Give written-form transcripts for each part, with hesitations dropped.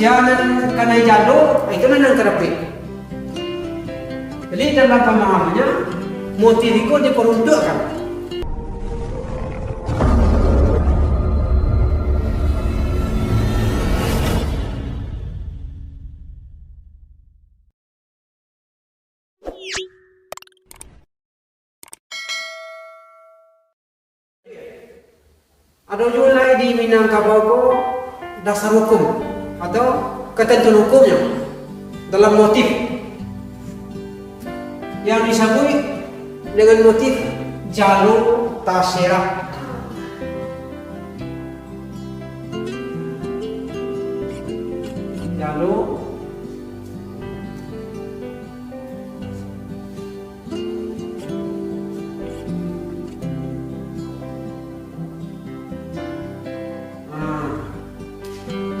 sianan kanai jalo itu nan kerapit. Jadi dalam pemahamannya motif itu diperuntukkan. Ada juga di Minangkabau dasar hukum atau ketentuan hukumnya dalam motif yang disebut dengan motif jalo tasera. Jalo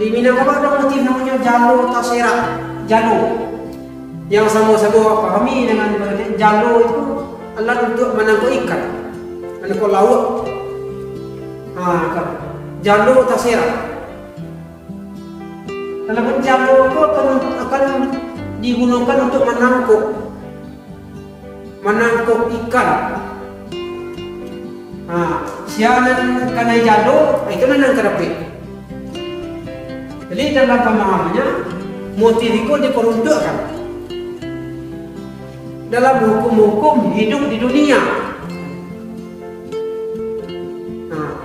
di Minangkabau ada motif namanya jalo tasera. Jalo yang sama-sama pahami dengan jalo itu adalah untuk menangkap ikan, menangkap laut. Jalo tasera. Dalam jalo itu akan digunakan untuk menangkap ikan. Sianan kanai jalo itu nan kerapit. Jadi dalam pemahamannya motif itu diperuntukkan dalam hukum-hukum hidup di dunia.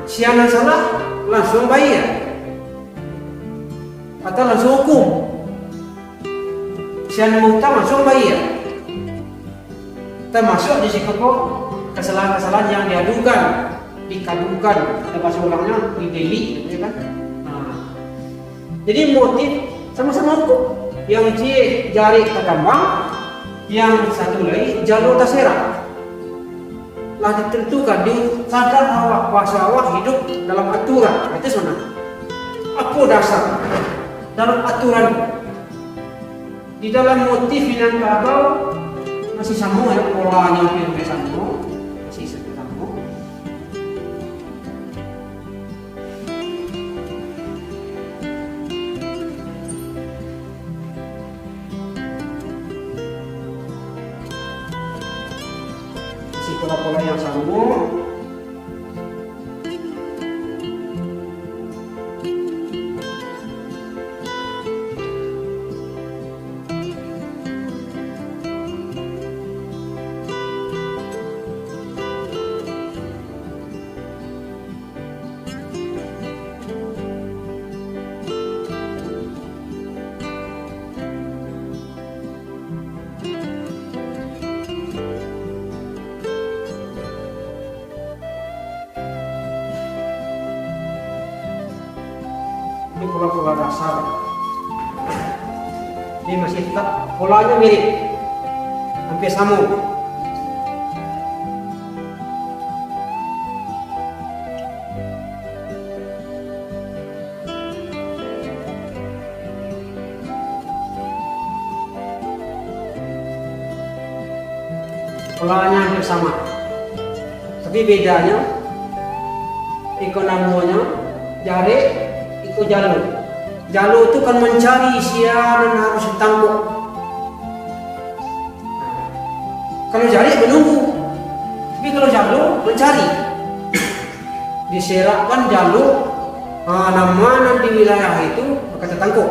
Sianan salah langsung bayar atau langsung hukum. Sianan hutang langsung bayar. Termasuk di situ kesalahan-kesalahan yang diadukan, dikadukan, atau bahasa ulangnya dideli, ya kan? Jadi motif sama-sama hukum. Yang jari takambang, yang satu lagi jalo tasera. Lah ditentukan di sadar awak bahasa awak hidup dalam aturan. Itu sebenarnya. Apa dasar dalam aturan? Di dalam motif Minangkabau masih sama ya, polanya hampir sama, masih sama. Pola-pola yang sama. Ini pola-pola dasar. Ini masih tetap polanya mirip, hampir sama. Polanya hampir sama, tapi bedanya ekonominya jari. Itu jalo. Jalo itu kan mencari siaran harus ditangkap. Kalau jari menunggu, tapi kalau jalo mencari. Diserahkan jalo mana di wilayah itu maka tertangkap.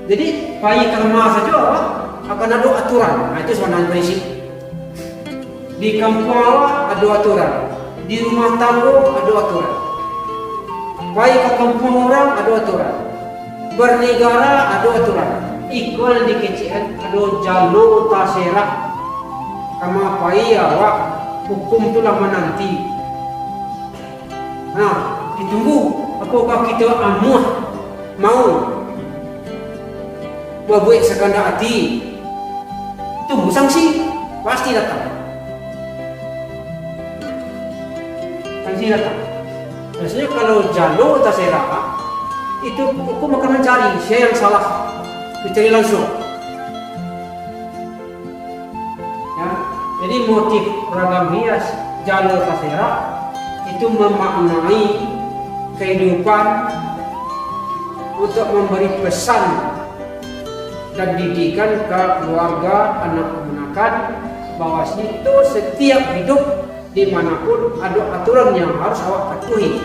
Jadi bayi kerma saja akan ada aturan. Itu sebenarnya prinsip. Di kampung ada aturan, di rumah tangga ada aturan. Baik ke kampung orang ada aturan, bernegara ada aturan. Ikut di kecil ada jalo tasera. Kama pai awak hukum itulah menanti. Ditunggu apakah kita mau berbuat sekehendak hati. Tunggu sanksi pasti datang. Sanksi datang. Biasanya kalau jalo tasera itu hukum akan mencari siapa yang salah, dicari langsung. Ya, jadi motif ragam hias jalo tasera itu memaknai kehidupan untuk memberi pesan dan didikan ke keluarga, anak kemenakan, bahwa itu setiap hidup dimanapun ada aturan yang harus awak patuhi.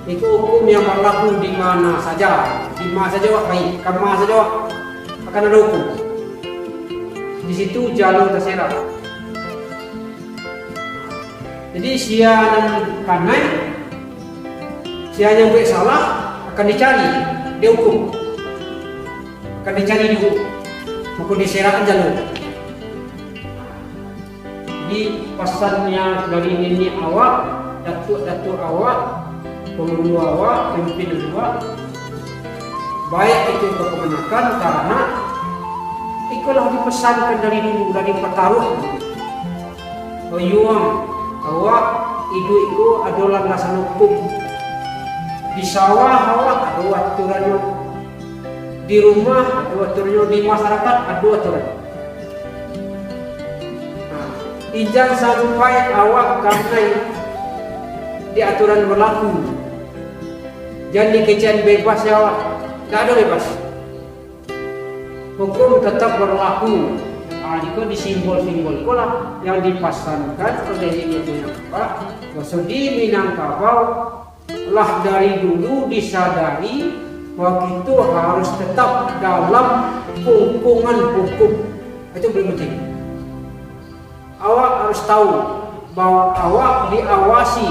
Itu hukum yang berlaku di mana saja awak baik, kemana saja awak akan ada hukum. Di situ jalur terserah. Jadi siapa kanai, siapa yang buat salah akan dicari, dihukum, akan dicari dihukum, bukan diserahkan jalur. Di pesannya dari nenek awak, datuk awak, pengurus awak, pimpinan awak, baik itu kemenakan karena itulah dipesankan dari dulu, dari pertaruhan. Oyuang awak hidup itu adalah landasan hukum. Di sawah awak ada aturannya, di rumah ada aturannya, di masyarakat ada aturan. Ijazah sampai awak karena di aturan berlaku. Jangan dikejar bebas ya awak, tidak ada bebas. Hukum tetap berlaku. Itu di simbol-simbol lah yang dipasankan oleh ini Minangkabau. Di Minangkabau lah dari dulu disadari bahwa itu harus tetap dalam hubungan hukum. Itu paling penting. Awak harus tahu bahwa awak diawasi,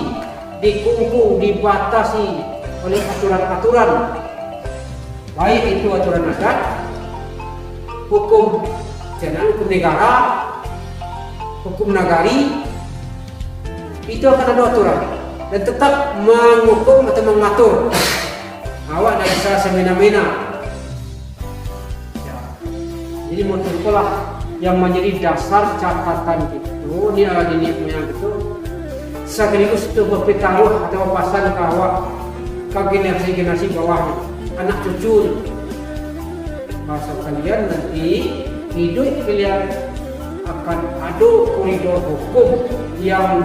dikungkung, dibatasi oleh aturan-aturan, baik itu aturan adat, hukum hukum negara, hukum nagari, itu akan ada aturan dan tetap menghukum atau mengatur. Awak tidak bisa semena-mena. Ya. Jadi itulah yang menjadi dasar catatan itu. Ini adalah punya itu. Sekaligus itu berpengaruh atau pasan ke awak, ke generasi bawahnya, anak cucu. Bahasa kalian nanti hidup kalian akan ada koridor hukum yang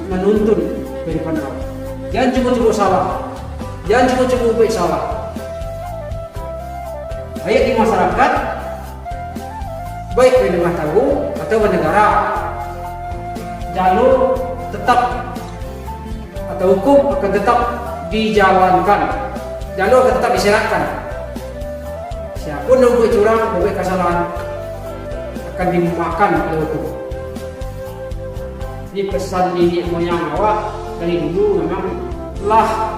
menuntun daripada awak. Jangan cukup salah, jangan cukup baik salah. Baik di masyarakat, baik di rumah tangga atau di negara, jalur tetap atau hukum akan tetap dijalankan, jalur akan tetap diserahkan. Siapapun yang buat curang, buat kesalahan akan dimakan oleh hukum. Ini pesan nenek moyang awak dari dulu memang lah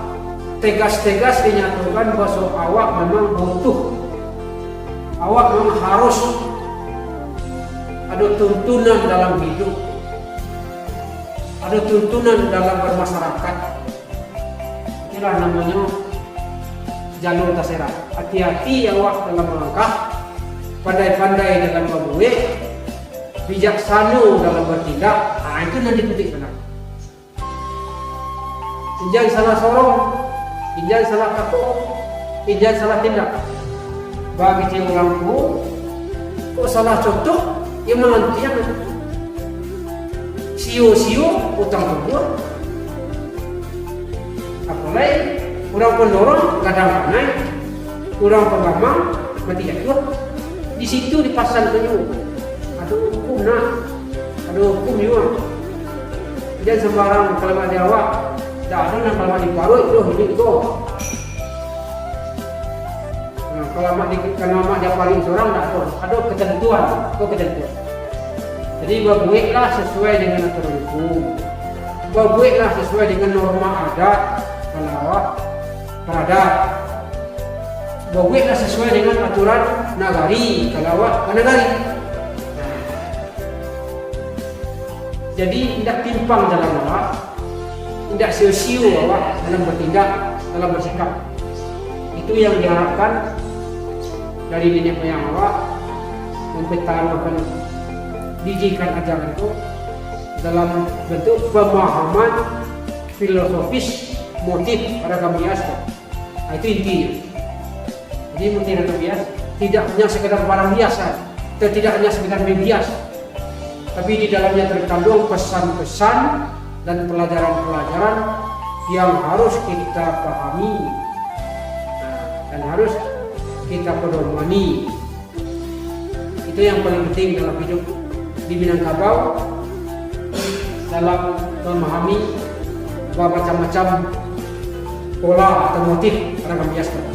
tegas-tegas dinyatakan bahwa awak memang butuh, awak memang harus ada tuntunan dalam hidup, ada tuntunan dalam bermasyarakat. Inilah namanya jalur terserah. Hati-hati awak dalam melangkah, pandai-pandai dalam berbuat, bijaksana dalam bertindak. Itu nanti penting benar. Jangan salah sorong, jangan salah kapok, jangan salah tindak. Bagi cewek orangku, kok salah contoh, yang melantian sio-sio utang berdua. Apalagi kurang pendorong, kadang-kadang kurang penggamang, mati jatuh. Di situ dipasang penyu. Ada hukum nak, ada hukum juga. Jangan sembarang kalimat di awak, tidak ada yang kalimat di paruh itu hidup itu. Nah, kalimat dia paling seorang tidak ada ketentuan, ketentuan. Jadi berbuatlah sesuai dengan aturan hukum, berbuatlah sesuai dengan norma adat kalau awak beradat, berbuatlah sesuai dengan aturan nagari kalau awak nagari. Jadi tidak timpang dalam awak, tidak sia-sia awak dalam bertindak, dalam bersikap. Itu yang diharapkan dari nenek moyang awak, mempertaruhkan didikan ajaran itu dalam bentuk pemahaman filosofis motif pada bias. Nah, itu intinya. Jadi motif bias tidak hanya sekedar barang biasa, tidak hanya sekedar bias, tapi di dalamnya terkandung pesan-pesan dan pelajaran-pelajaran yang harus kita pahami, dan harus kita pedomani. Itu yang paling penting dalam hidup di Minangkabau, dalam memahami macam-macam pola atau motif ragam bias.